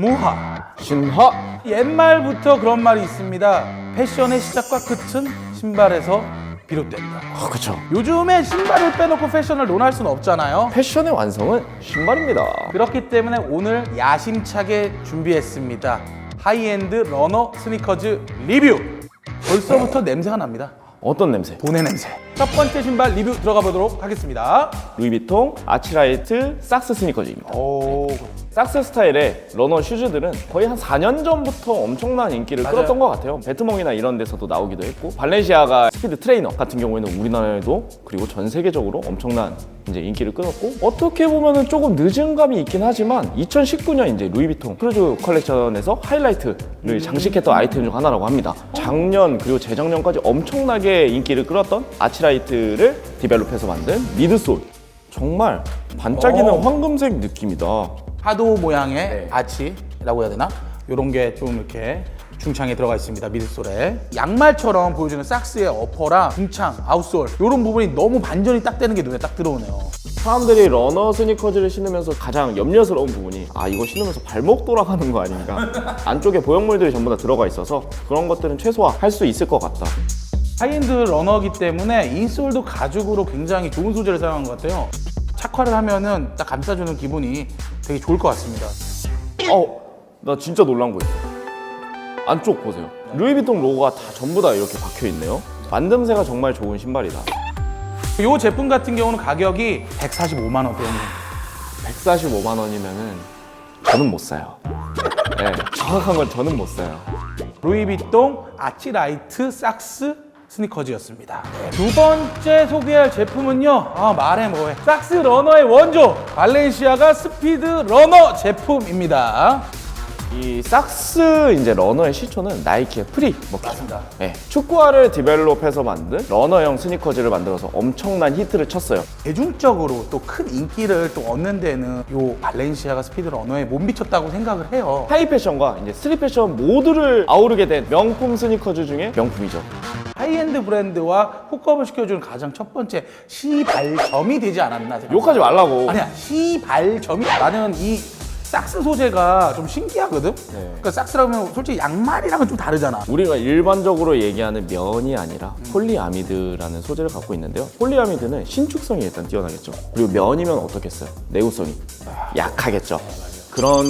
무하. 신화. 옛말부터 그런 말이 있습니다. 패션의 시작과 끝은 신발에서 비롯된다. 그쵸. 요즘에 신발을 빼놓고 패션을 논할 수는 없잖아요. 패션의 완성은 신발입니다. 그렇기 때문에 오늘 야심차게 준비했습니다. 하이엔드 러너 스니커즈 리뷰. 벌써부터 냄새가 납니다. 어떤 냄새? 보내 냄새. 첫 번째 신발 리뷰 들어가 보도록 하겠습니다. 루이비통 아치라이트 삭스 스니커즈입니다. 오, 삭스 스타일의 러너 슈즈들은 거의 한 4년 전부터 엄청난 인기를 맞아요. 끌었던 것 같아요. 배트멍이나 이런 데서도 나오기도 했고, 발렌시아가 스피드 트레이너 같은 경우에는 우리나라에도 그리고 전 세계적으로 엄청난 이제 인기를 끌었고, 어떻게 보면은 조금 늦은 감이 있긴 하지만 2019년 이제 루이비통 크루즈 컬렉션에서 하이라이트를 장식했던 아이템 중 하나라고 합니다. 작년 그리고 재작년까지 엄청나게 인기를 끌었던 아치라이트를 디벨롭해서 만든 미드솔. 정말 반짝이는 황금색 느낌이다. 파도 모양의 네. 아치라고 해야 되나? 이런 게 좀 이렇게 중창에 들어가 있습니다. 미드솔에 양말처럼 보여주는 삭스의 어퍼랑 중창, 아웃솔 이런 부분이 너무 반전이 딱 되는 게 눈에 딱 들어오네요. 사람들이 러너 스니커즈를 신으면서 가장 염려스러운 부분이 이거 신으면서 발목 돌아가는 거 아닌가. 안쪽에 보형물들이 전부 다 들어가 있어서 그런 것들은 최소화할 수 있을 것 같다. 하이엔드 러너기 때문에 인솔도 가죽으로 굉장히 좋은 소재를 사용한 것 같아요. 착화를 하면은 딱 감싸주는 기분이 되게 좋을 것 같습니다. 나 진짜 놀란 거 있어. 안쪽 보세요. 루이비통 로고가 다 전부 다 이렇게 박혀 있네요. 만듦새가 정말 좋은 신발이다. 이 제품 같은 경우는 가격이 145만 원대입니다. 145만 원이면은 저는 못 사요. 네, 정확한 건 저는 못 사요. 루이비통 아치라이트 삭스 스니커즈였습니다. 두 번째 소개할 제품은요. 말해 뭐해. 삭스 러너의 원조 발렌시아가 스피드 러너 제품입니다. 이 삭스 이제 러너의 시초는 나이키의 프리 먹기죠. 맞습니다. 네, 축구화를 디벨롭해서 만든 러너형 스니커즈를 만들어서 엄청난 히트를 쳤어요. 대중적으로 또 큰 인기를 또 얻는 데는 요 발렌시아가 스피드 러너에 못 미쳤다고 생각을 해요. 하이 패션과 이제 스트릿 패션 모두를 아우르게 된 명품 스니커즈 중에 명품이죠. 하이엔드 브랜드와 호흡을 시켜주는 가장 첫 번째 시발점이 되지 않았나 생각합니다. 욕하지 말라고. 아니야, 시발점이. 나는 이 삭스 소재가 좀 신기하거든? 그러니까 삭스라면 솔직히 양말이랑은 좀 다르잖아. 우리가 일반적으로 얘기하는 면이 아니라 폴리아미드라는 소재를 갖고 있는데요. 폴리아미드는 신축성이 일단 뛰어나겠죠. 그리고 면이면 어떻겠어요? 내구성이 약하겠죠. 그런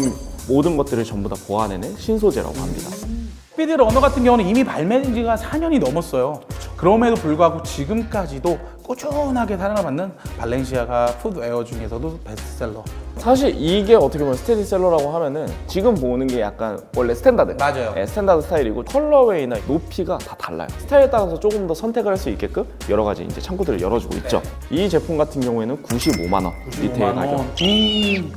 모든 것들을 전부 다 보완해낸 신소재라고 합니다. 스피드 러너 같은 경우는 이미 발매된 지가 4년이 넘었어요. 그럼에도 불구하고 지금까지도 꾸준하게 사랑을 받는 발렌시아가 풋웨어 중에서도 베스트셀러. 사실 이게 어떻게 보면 스테디셀러라고 하면은 지금 보는 게 약간 원래 스탠다드. 맞아요. 네, 스탠다드 스타일이고 컬러웨이나 높이가 다 달라요. 스타일에 따라서 조금 더 선택을 할 수 있게끔 여러 가지 이제 창구들을 열어주고 있죠. 이 제품 같은 경우에는 95만 원 리테일 가격.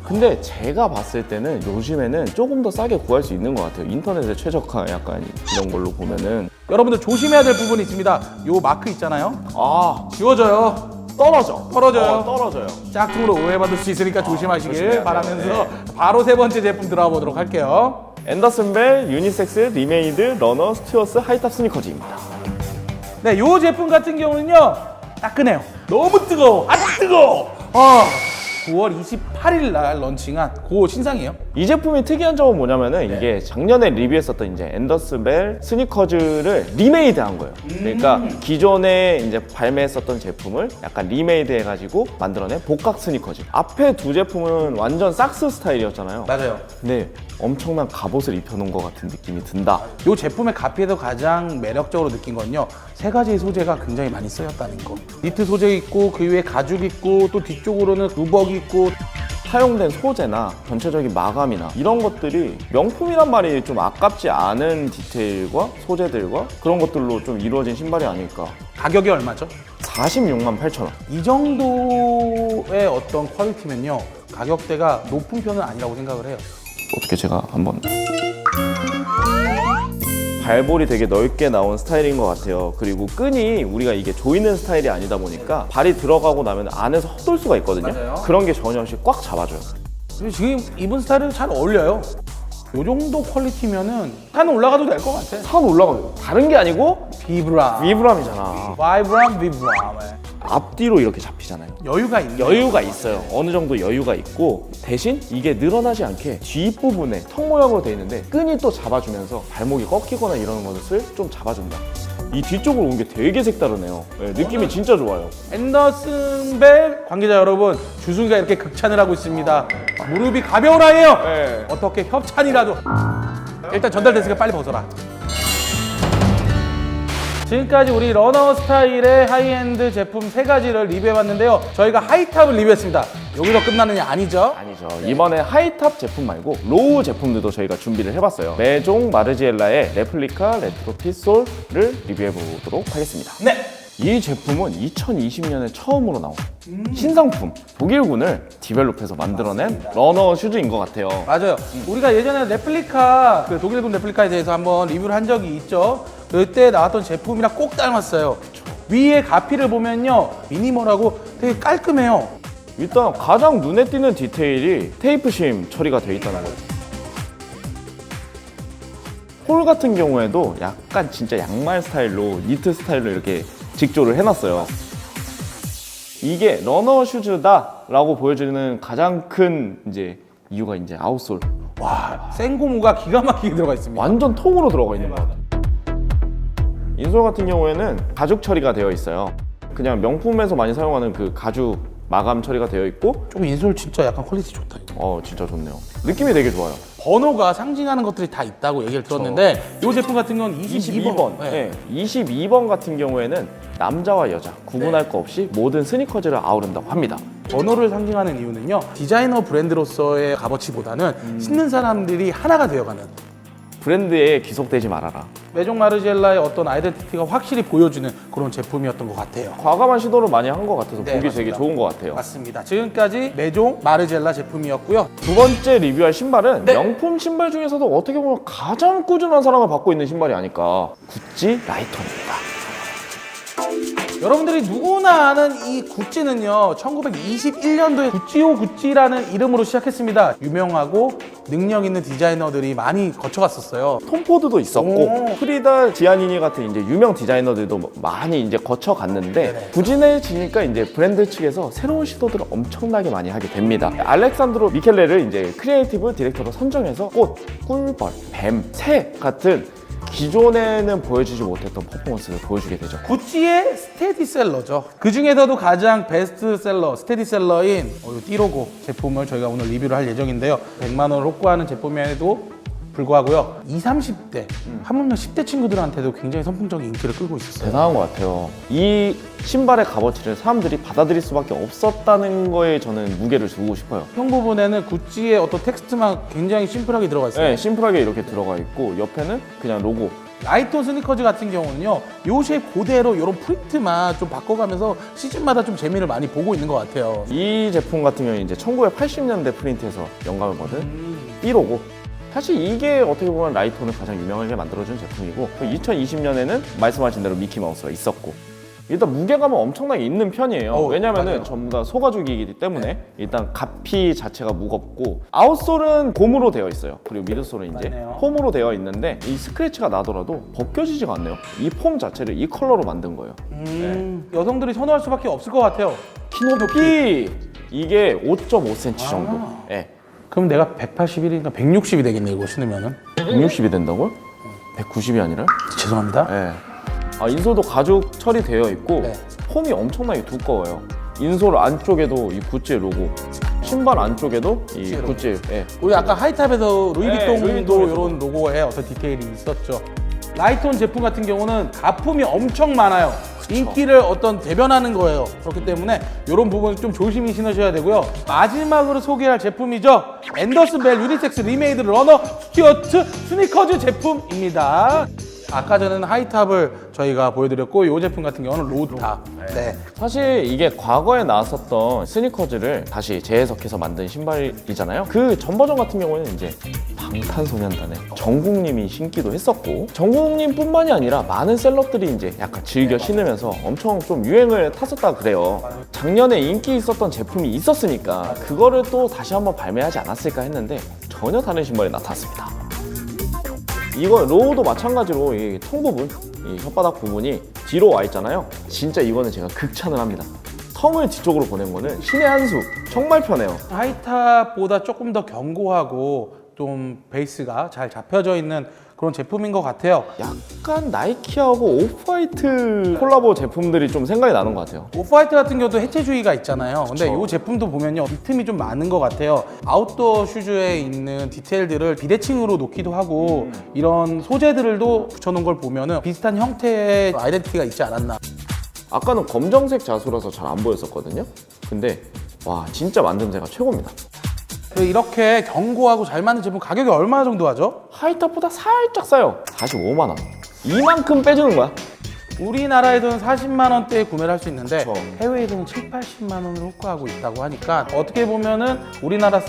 근데 제가 봤을 때는 요즘에는 조금 더 싸게 구할 수 있는 것 같아요. 인터넷에 최저가 약간 이런 걸로 보면은. 여러분들 조심해야 될 부분이 있습니다. 요 마크 있잖아요. 지워져요. 떨어져요. 떨어져요. 짝퉁으로 오해받을 수 있으니까 조심하시길 조심해야 바라면서 돼요. 바로 세 번째 제품 들어가 보도록 할게요. 앤더슨 벨 유니섹스 리메이드 러너 스튜어스 하이탑 스니커즈입니다. 네, 요 제품 같은 경우는요, 따끈해요. 너무 뜨거워. 뜨거워. 9월 28일 날 런칭한 그 신상이에요. 이 제품이 특이한 점은 뭐냐면은 이게 작년에 리뷰했었던 이제 앤더슨 벨 스니커즈를 리메이드 한 거예요. 그러니까 기존에 이제 발매했었던 제품을 약간 리메이드 해가지고 만들어낸 복각 스니커즈. 앞에 두 제품은 완전 삭스 스타일이었잖아요. 맞아요. 근데 엄청난 갑옷을 입혀놓은 것 같은 느낌이 든다. 요 제품의 가피에서 가장 매력적으로 느낀 건요, 세 가지의 소재가 굉장히 많이 쓰였다는 거. 니트 소재 있고 그 위에 가죽 있고 또 뒤쪽으로는 루벅이 있고. 사용된 소재나 전체적인 마감이나 이런 것들이 명품이란 말이 좀 아깝지 않은 디테일과 소재들과 그런 것들로 좀 이루어진 신발이 아닐까. 가격이 얼마죠? 46만 8천 원. 이 정도의 어떤 퀄리티면요, 가격대가 높은 편은 아니라고 생각을 해요. 어떻게 제가 한번 발볼이 되게 넓게 나온 스타일인 것 같아요. 그리고 끈이 우리가 이게 조이는 스타일이 아니다 보니까 발이 들어가고 나면 안에서 헛돌 수가 있거든요. 맞아요. 그런 게 전혀 없이 꽉 잡아줘요. 그리고 지금 입은 스타일은 잘 어울려요. 요 정도 퀄리티면은 산 올라가도 될 것 같아. 산 올라가요. 다른 게 아니고 비브람. 비브람이잖아. 바이브람 비브람. 앞뒤로 이렇게 잡히잖아요. 여유가 있네요. 여유가 있어요. 어느 정도 여유가 있고 대신 이게 늘어나지 않게 뒷부분에 턱 모양으로 되어 있는데 끈이 또 잡아주면서 발목이 꺾이거나 이러는 것을 좀 잡아준다. 이 뒤쪽으로 온 게 되게 색다르네요. 네, 느낌이 진짜 좋아요. 앤더슨 벨 관계자 여러분, 주승이가 이렇게 극찬을 하고 있습니다. 무릎이 가벼우라예요. 네. 어떻게 협찬이라도. 일단 전달됐으니까 빨리 벗어라. 지금까지 우리 러너 스타일의 하이엔드 제품 3가지를 리뷰해봤는데요. 저희가 하이탑을 리뷰했습니다. 여기서 끝나는 게 아니죠? 아니죠. 이번에 하이탑 제품 말고 로우 제품들도 저희가 준비를 해봤어요. 메종 마르지엘라의 레플리카 레트로 핏솔을 리뷰해보도록 하겠습니다. 네. 이 제품은 2020년에 처음으로 나온 신상품 독일군을 디벨롭해서 만들어낸 러너 슈즈인 것 같아요. 맞아요. 우리가 예전에 레플리카, 그 독일군 레플리카에 대해서 한번 리뷰를 한 적이 있죠. 그때 나왔던 제품이랑 꼭 닮았어요. 위에 가피를 보면요, 미니멀하고 되게 깔끔해요. 일단 가장 눈에 띄는 디테일이 테이프심 처리가 되어 있다는 거죠. 홀 같은 경우에도 약간 진짜 양말 스타일로, 니트 스타일로 이렇게 직조를 해놨어요. 이게 러너 슈즈다라고 보여주는 가장 큰 이제 이유가 이제 아웃솔. 와, 생고무가 기가 막히게 들어가 있습니다. 완전 통으로 들어가 있는 것 같아요. 인솔 같은 경우에는 가죽 처리가 되어 있어요. 그냥 명품에서 많이 사용하는 그 가죽 마감 처리가 되어 있고, 좀 인솔 진짜 약간 퀄리티 좋다. 진짜 좋네요. 느낌이 되게 좋아요. 번호가 상징하는 것들이 다 있다고 얘기를 들었는데, 이 제품 같은 건 22번. 네. 22번 같은 경우에는 남자와 여자 구분할 거 없이 모든 스니커즈를 아우른다고 합니다. 번호를 상징하는 이유는요, 디자이너 브랜드로서의 값어치보다는 신는 사람들이 하나가 되어가는, 브랜드에 귀속되지 말아라. 메종 마르지엘라의 어떤 아이덴티티가 확실히 보여주는 그런 제품이었던 것 같아요. 과감한 시도를 많이 한 것 같아서 네, 보기 맞습니다. 되게 좋은 것 같아요. 맞습니다. 지금까지 메종 마르지엘라 제품이었고요. 두 번째 리뷰할 신발은 네. 명품 신발 중에서도 어떻게 보면 가장 꾸준한 사랑을 받고 있는 신발이 아닐까. 구찌 라이톤입니다. 여러분들이 누구나 아는 이 구찌는요, 1921년도에 구찌오 구찌라는 이름으로 시작했습니다. 유명하고 능력 있는 디자이너들이 많이 거쳐갔었어요. 톰 포드도 있었고 오. 프리다 지아니니 같은 이제 유명 디자이너들도 많이 이제 거쳐갔는데 네네. 부진해지니까 이제 브랜드 측에서 새로운 시도들을 엄청나게 많이 하게 됩니다. 알렉산드로 미켈레를 이제 크리에이티브 디렉터로 선정해서 꽃, 꿀벌, 뱀, 새 같은 기존에는 보여주지 못했던 퍼포먼스를 보여주게 되죠. 구찌의 스테디셀러죠. 그 중에서도 가장 베스트셀러, 스테디셀러인 띠로고 제품을 저희가 오늘 리뷰를 할 예정인데요. 100만 원을 호가하는 제품에도 불구하고요, 20, 30대, 하물며 10대 친구들한테도 굉장히 선풍적인 인기를 끌고 있었어요. 대단한 것 같아요. 이 신발의 값어치를 사람들이 받아들일 수밖에 없었다는 거에 저는 무게를 두고 싶어요. 형 부분에는 구찌의 어떤 텍스트만 굉장히 심플하게 들어가 있어요. 네, 심플하게 이렇게 들어가 있고 옆에는 그냥 로고. 라이톤 스니커즈 같은 경우는요, 요 쉐입 그대로 이런 프린트만 좀 바꿔가면서 시즌마다 좀 재미를 많이 보고 있는 것 같아요. 이 제품 같은 경우는 이제 1980년대 프린트에서 영감을 받은 띠로고. 사실 이게 어떻게 보면 라이톤을 가장 유명하게 만들어준 제품이고, 2020년에는 말씀하신 대로 미키마우스가 있었고, 일단 무게감은 엄청나게 있는 편이에요. 왜냐면은 맞아요. 전부 다 소가죽이기 때문에 일단 가피 자체가 무겁고, 아웃솔은 곰으로 되어 있어요. 그리고 미드솔은 이제 맞네요. 폼으로 되어 있는데 이 스크래치가 나더라도 벗겨지지가 않네요. 이 폼 자체를 이 컬러로 만든 거예요. 여성들이 선호할 수밖에 없을 것 같아요. 키높이 이게 5.5cm 정도. 예. 그럼 내가 181이니까 160이 되겠네, 이거 신으면은. 160이 된다고요? 190이 아니라? 죄송합니다. 예. 인솔도 가죽 처리되어 있고 네. 폼이 엄청나게 두꺼워요. 인솔 안쪽에도 이 구찌 로고, 신발 안쪽에도 이 구찌 로고. 구찌. 예. 우리 아까 하이탑에서 루이비통도 루이비통에서도. 이런 로고에 어떤 디테일이 있었죠. 라이톤 제품 같은 경우는 가품이 엄청 많아요. 인기를 어떤 대변하는 거예요. 그렇기 때문에 이런 부분 좀 조심히 신으셔야 되고요. 마지막으로 소개할 제품이죠. 앤더슨 벨 유니섹스 리메이드 러너 스튜어트 스니커즈 제품입니다. 아까 전에는 하이탑을 저희가 보여드렸고, 이 제품 같은 경우는 로우탑. 네. 사실 이게 과거에 나왔었던 스니커즈를 다시 재해석해서 만든 신발이잖아요. 그 전 버전 같은 경우는 이제 방탄소년단의 정국님이 신기도 했었고, 정국님뿐만이 아니라 많은 셀럽들이 이제 약간 즐겨 신으면서 엄청 좀 유행을 탔었다 그래요. 작년에 인기 있었던 제품이 있었으니까 그거를 또 다시 한번 발매하지 않았을까 했는데 전혀 다른 신발이 나탔습니다. 이거 로우도 마찬가지로 이 통 부분 이 혓바닥 부분이 뒤로 와 있잖아요. 진짜 이거는 제가 극찬을 합니다. 텅을 뒤쪽으로 보낸 거는 신의 한 수. 정말 편해요. 하이탑보다 조금 더 견고하고 좀 베이스가 잘 잡혀져 있는 그런 제품인 것 같아요. 약간 나이키하고 오프화이트 콜라보 제품들이 좀 생각이 나는 것 같아요. 오프화이트 같은 경우도 해체주의가 있잖아요. 근데 그쵸. 이 제품도 보면요, 빈틈이 좀 많은 것 같아요. 아웃도어 슈즈에 있는 디테일들을 비대칭으로 놓기도 하고 이런 소재들도 붙여놓은 걸 보면은 비슷한 형태의 아이덴티티가 있지 않았나. 아까는 검정색 자수라서 잘 안 보였었거든요. 근데 와 진짜 만듦새가 최고입니다. 이렇게 견고하고 잘 만든 제품 가격이 얼마 정도 하죠? 하이탑보다 살짝 싸요. 45만 원. 이만큼 빼주는 거야. 우리나라에서는 40만 원대에 구매를 할 수 있는데 그쵸. 해외에서는 7, 80만 원을 호가하고 있다고 하니까 어떻게 보면은 우리나라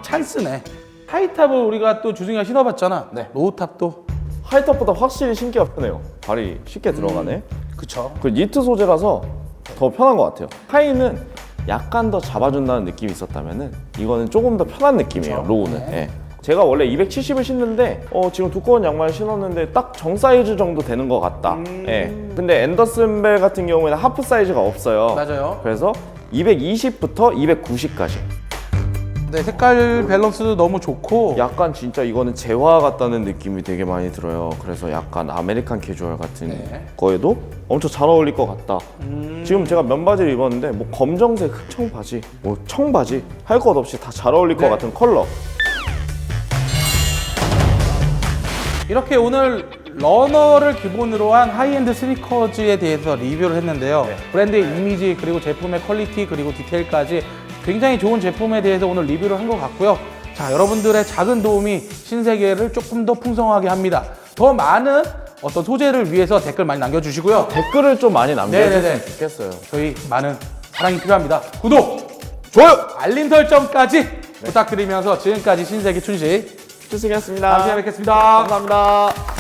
찬스네. 하이탑을 우리가 또 주승이가 신어봤잖아. 네. 로우탑도. 하이탑보다 확실히 신기가 편해요. 발이 쉽게 들어가네. 그쵸. 그 니트 소재라서 더 편한 것 같아요. 하이는 약간 더 잡아준다는 느낌이 있었다면은 이거는 조금 더 편한 느낌이에요. 그쵸. 로우는. 네. 예. 제가 원래 270을 신는데 지금 두꺼운 양말 신었는데 딱 정 사이즈 정도 되는 것 같다. 예. 근데 앤더슨 벨 같은 경우에는 하프 사이즈가 없어요. 맞아요. 그래서 220부터 290까지. 네, 색깔 밸런스도 너무 좋고 약간 진짜 이거는 재화 같다는 느낌이 되게 많이 들어요. 그래서 약간 아메리칸 캐주얼 같은 네. 거에도 엄청 잘 어울릴 것 같다. 지금 제가 면바지를 입었는데 뭐 검정색 흑청 바지, 뭐 청바지 할 것 없이 다 잘 어울릴 네. 것 같은 컬러. 이렇게 오늘 러너를 기본으로 한 하이엔드 스니커즈에 대해서 리뷰를 했는데요. 네. 브랜드의 이미지 그리고 제품의 퀄리티 그리고 디테일까지 굉장히 좋은 제품에 대해서 오늘 리뷰를 한 것 같고요. 자, 여러분들의 작은 도움이 신세계를 조금 더 풍성하게 합니다. 더 많은 어떤 소재를 위해서 댓글 많이 남겨주시고요. 댓글을 좀 많이 네네네. 남겨주시면 좋겠어요. 저희 많은 사랑이 필요합니다. 구독, 좋아요. 알림 설정까지 부탁드리면서 지금까지 신세계 춘식 주승이었습니다. 다음 시간에 뵙겠습니다. 감사합니다.